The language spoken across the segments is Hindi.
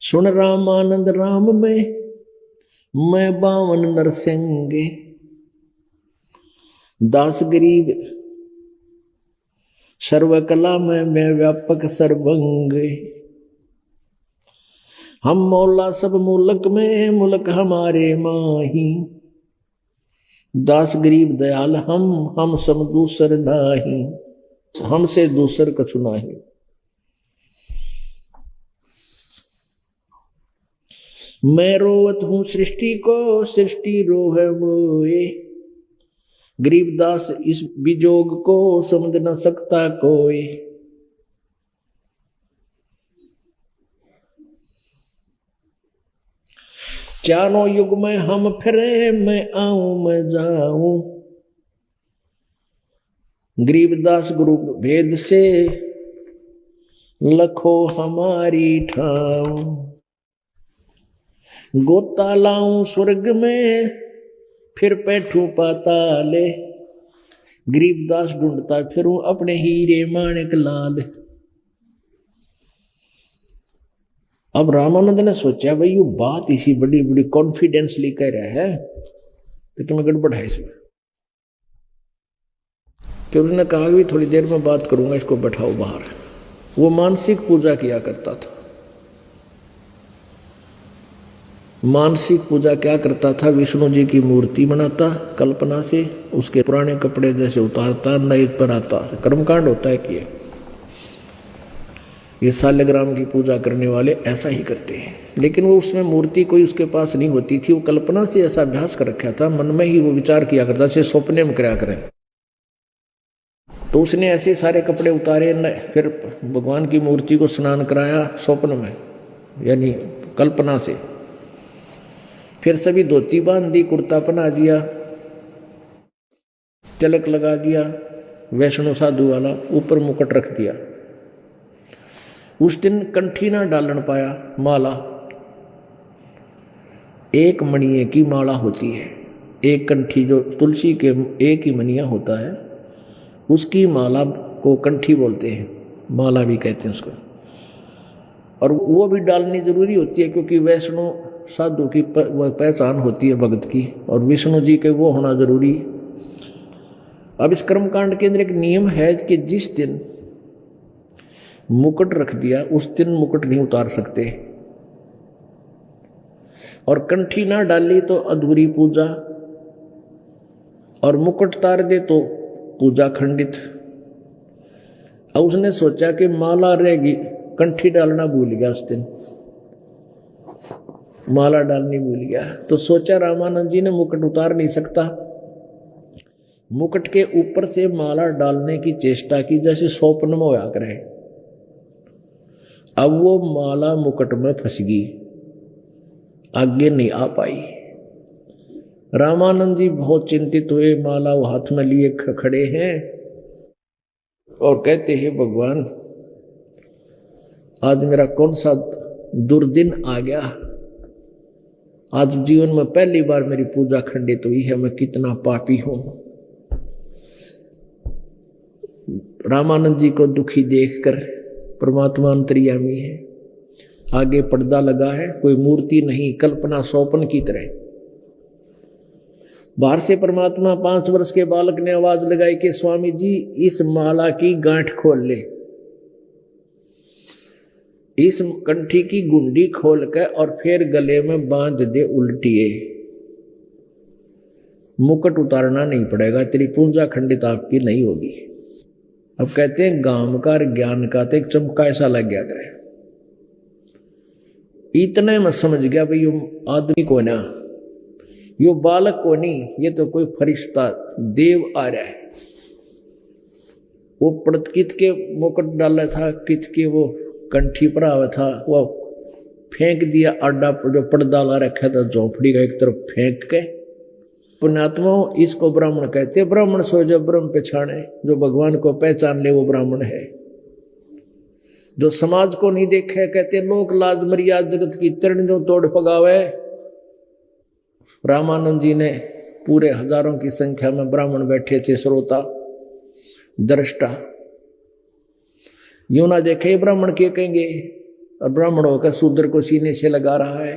सुन रामानंद राम में मैं बावन नरसिंगे, दास गरीब सर्व कला में मैं व्यापक सर्वंग। हम मौला सब मुल्क में मुल्क हमारे माही, दास गरीब दयाल हम सब दूसर नाही, हमसे दूसर कछु नाही। मैं रोवत हूं सृष्टि को, सृष्टि रोह मोए, गरीबदास इस विजोग को समझ न सकता कोई। चारों युग में हम फिरे, मैं आऊं मैं जाऊं, गरीबदास गुरु भेद से लखो हमारी ठाऊं। गोता लाऊं स्वर्ग में फिर बैठूं पाताले, गरीबदास ढूंढता फिरूं अपने हीरे माणिक लाल। अब रामानंद ने सोचा भाई ये बात इसी बड़ी बड़ी कॉन्फिडेंसली कह रहा है लेकिन मैं गड़बड़ है इसमें। फिर उसने कहा कि थोड़ी देर में बात करूंगा, इसको बैठाओ बाहर। वो मानसिक पूजा किया करता था। मानसिक पूजा क्या करता था, विष्णु जी की मूर्ति बनाता कल्पना से, उसके पुराने कपड़े जैसे उतारता, नए पर आता। कर्मकांड होता है कि ये सालग्राम की पूजा करने वाले ऐसा ही करते हैं। लेकिन वो उसमें मूर्ति कोई उसके पास नहीं होती थी, वो कल्पना से ऐसा अभ्यास कर रखा था, मन में ही वो विचार किया करता, जैसे सपने में कराया करें। तो उसने ऐसे सारे कपड़े उतारे, फिर भगवान की मूर्ति को स्नान कराया स्वप्न में, यानी कल्पना से। फिर सभी धोती बांध दी, कुर्ता पहना दिया, तिलक लगा दिया वैष्णो साधु वाला, ऊपर मुकुट रख दिया। उस दिन कंठी ना डालन पाया माला। एक मणिये की माला होती है, एक कंठी जो तुलसी के एक ही मणिया होता है, उसकी माला को कंठी बोलते हैं, माला भी कहते हैं उसको। और वो भी डालनी जरूरी होती है क्योंकि वैष्णो साधु की पहचान होती है भगत की, और विष्णु जी के वो होना जरूरी। अब इस कर्मकांड के अंदर एक नियम है कि जिस दिन मुकुट रख दिया उस दिन मुकुट नहीं उतार सकते, और कंठी ना डाली तो अधूरी पूजा, और मुकुट उतार दे तो पूजा खंडित। अब उसने सोचा कि माला रहेगी, कंठी डालना भूल गया उस दिन, माला डालनी भूल गया। तो सोचा रामानंद जी ने मुकुट उतार नहीं सकता, मुकुट के ऊपर से माला डालने की चेष्टा की जैसे स्वप्न में होया करे। अब वो माला मुकुट में फंस गई, आगे नहीं आ पाई। रामानंद जी बहुत चिंतित हुए, माला वो हाथ में लिए खड़े हैं और कहते हैं भगवान आज मेरा कौन सा दुर्दिन आ गया, आज जीवन में पहली बार मेरी पूजा खंडित हुई है, मैं कितना पापी हूं। रामानंद जी को दुखी देखकर परमात्मा अंतर्यामी है, आगे पर्दा लगा है, कोई मूर्ति नहीं, कल्पना स्वप्न की तरह। बाहर से परमात्मा 5 वर्ष के बालक ने आवाज लगाई कि स्वामी जी इस माला की गांठ खोल ले, इस कंठी की गुंडी खोल कर और फिर गले में बांध दे उल्टिए, मुकुट उतारना नहीं पड़ेगा, तेरी पूजा खंडित आपकी नहीं होगी। अब कहते हैं गांव का ज्ञान का तो एक चमका ऐसा लग गया करे। इतने में समझ गया भाई यो आदमी को ना, यो बालक को नहीं, ये तो कोई फरिश्ता देव आ रहा है। वो कित के मुकुट डाला था, कित के वो कंठी पर आवा था, वो फेंक दिया आडा जो पर्दा ला रखा था झोपड़ी का एक तरफ फेंक के। पुण्यात्मा इसको ब्राह्मण कहते हैं। ब्राह्मण सो जो ब्रह्म पहचाने, जो भगवान को पहचान ले वो ब्राह्मण है। जो समाज को नहीं देखे कहते लोक लाज मर्यादा जगत की तरण जो तोड़ पगावे। रामानंद जी ने पूरे हजारों की संख्या में ब्राह्मण बैठे थे, श्रोता दृष्टा, यूं ना देखे ब्राह्मण के कहेंगे और ब्राह्मण होकर शूद्र को सीने से लगा रहा है।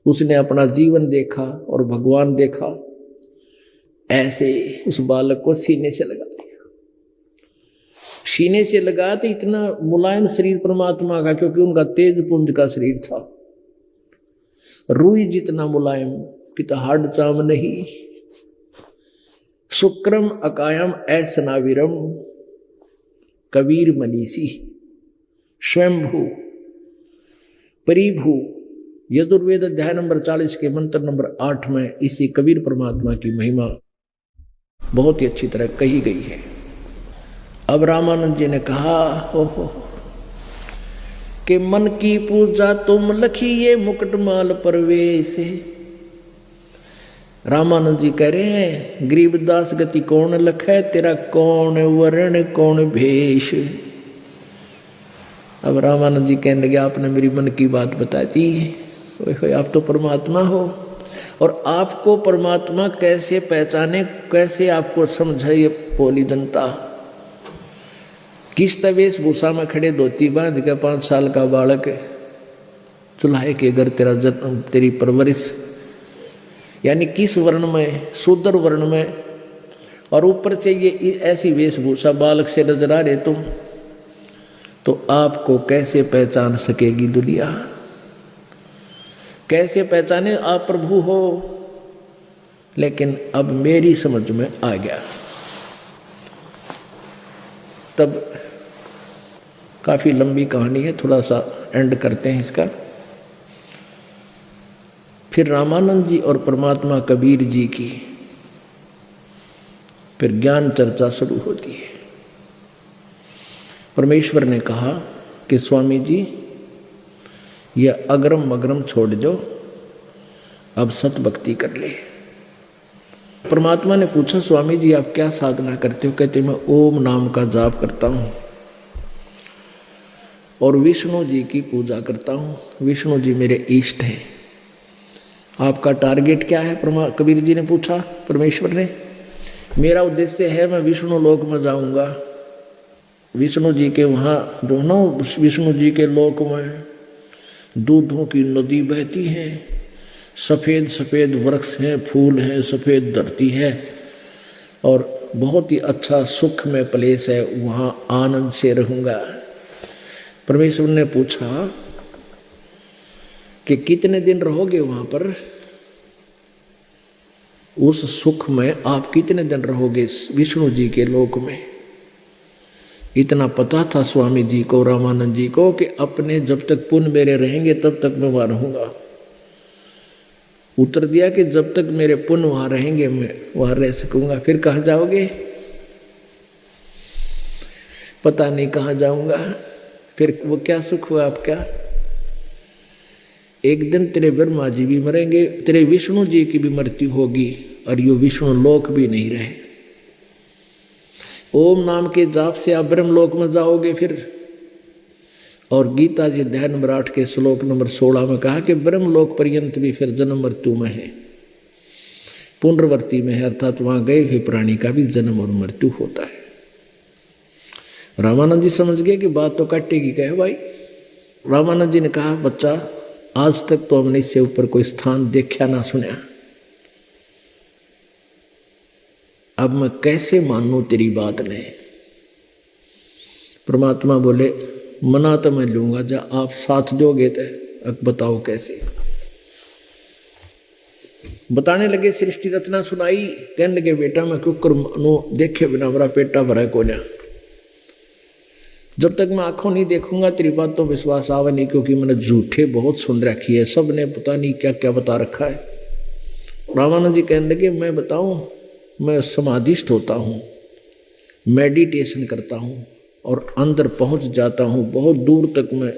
उसने अपना जीवन देखा और भगवान देखा, ऐसे उस बालक को सीने से लगा दिया। सीने से लगा तो इतना मुलायम शरीर परमात्मा का, क्योंकि उनका तेज पुंज का शरीर था, रुई जितना मुलायम, कि तो हाड चाम नहीं। शुक्रम अकायम ऐसनाविरम कबीर मनीषी स्वयंभू परिभू। यजुर्वेद अध्याय नंबर 40 के मंत्र नंबर 8 में इसी कबीर परमात्मा की महिमा बहुत ही अच्छी तरह कही गई है। अब रामानंद जी ने कहा हो कि मन की पूजा तुम लखिए मुकुटमाल परवेश। रामानंद जी कह रहे हैं गरीबदास गति कौन लखे, तेरा कौन वर्ण कौन भेष। अब रामानंद जी कहने लगे आपने मेरी मन की बात बता दी, आप तो परमात्मा हो, और आपको परमात्मा कैसे पहचाने, कैसे आपको समझाइए पोली जनता। किस वेशभूषा में खड़े, धोती बांध के 5 साल का बालक चूल्हे के घर तेरा जन्म, तेरी परवरिश, यानी किस वर्ण में, शूद्र वर्ण में, और ऊपर से ये ऐसी वेशभूषा बालक से नजर आ रहे तुम, तो आपको कैसे पहचान सकेगी दुनिया, कैसे पहचाने आप प्रभु हो। लेकिन अब मेरी समझ में आ गया। तब काफी लंबी कहानी है, थोड़ा सा एंड करते हैं इसका। फिर रामानंद जी और परमात्मा कबीर जी की फिर ज्ञान चर्चा शुरू होती है। परमेश्वर ने कहा कि स्वामी जी यह अग्रम मग्रम छोड़ दो, अब सत भक्ति कर ले। परमात्मा ने पूछा स्वामी जी आप क्या साधना करते हो? कहते मैं ओम नाम का जाप करता हूँ और विष्णु जी की पूजा करता हूँ, विष्णु जी मेरे इष्ट हैं। आपका टारगेट क्या है? कबीर जी ने पूछा परमेश्वर ने। मेरा उद्देश्य है मैं विष्णु लोक में जाऊंगा, विष्णु जी के वहाँ दोनों, विष्णु जी के लोक में दूधों की नदी बहती है, सफ़ेद सफ़ेद वृक्ष हैं, फूल हैं, सफ़ेद धरती है, और बहुत ही अच्छा सुख में प्लेस है, वहाँ आनंद से रहूँगा। परमेश्वर ने पूछा कि कितने दिन रहोगे वहाँ पर, उस सुख में आप कितने दिन रहोगे विष्णु जी के लोक में। इतना पता था स्वामी जी को, रामानंद जी को, कि अपने जब तक पुण्य मेरे रहेंगे तब तक मैं वहाँ रहूँगा। उत्तर दिया कि जब तक मेरे पुण्य वहाँ रहेंगे मैं वहाँ रह सकूँगा। फिर कहाँ जाओगे? पता नहीं कहाँ जाऊँगा। फिर वो क्या सुख हुआ आपका? एक दिन तेरे ब्रह्मा जी भी मरेंगे, तेरे विष्णु जी की भी मृत्यु होगी, और यो विष्णु लोक भी नहीं रहे। ओम नाम के जाप से आप ब्रह्म लोक में जाओगे फिर। और गीता जी अध्याय नंबर 8 के श्लोक नंबर 16 में कहा कि ब्रह्म लोक पर्यंत भी फिर जन्म मृत्यु में है, पुनर्वर्ती में है, अर्थात वहां गए हुए प्राणी का भी जन्म और मृत्यु होता है। रामानंद जी समझ गए कि बात तो कटेगी कहे भाई। रामानंद जी ने कहा बच्चा आज तक तो हमने इससे ऊपर कोई स्थान देखा ना सुना, अब मैं कैसे मानूं तेरी बात ने। परमात्मा बोले मना तो मैं लूंगा, जब आप साथ दोगे तो अब बताओ कैसे। बताने लगे, सृष्टि रचना सुनाई। कहने लगे बेटा मैं क्यों कर मानो, देखे बिना मेरा पेटा भरा को ना। जब तक मैं आंखों नहीं देखूंगा तेरी बात तो विश्वास आवे नहीं, क्योंकि मैंने झूठे बहुत सुन रखी है, सब ने पता नहीं क्या क्या बता रखा है। रामानंद जी कहने लगे मैं बताऊं, मैं समाधिस्थ होता हूँ, मेडिटेशन करता हूँ और अंदर पहुँच जाता हूँ, बहुत दूर तक मैं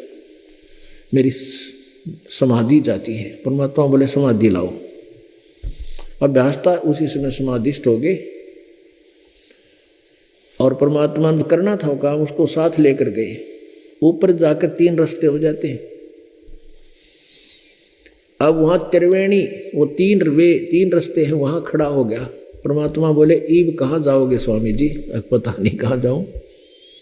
मेरी समाधि जाती है। परमात्मा बोले समाधि लाओ। अभ्यास था, उसी समय समाधिस्थ हो गए और परमात्मा ने करना था काम, उसको साथ लेकर गए। ऊपर जाकर 3 रास्ते हो जाते हैं। अब वहाँ त्रिवेणी, वो 3 रास्ते हैं, वहाँ खड़ा हो गया। परमात्मा बोले ईब कहाँ जाओगे स्वामी जी? अब पता नहीं कहाँ जाऊं।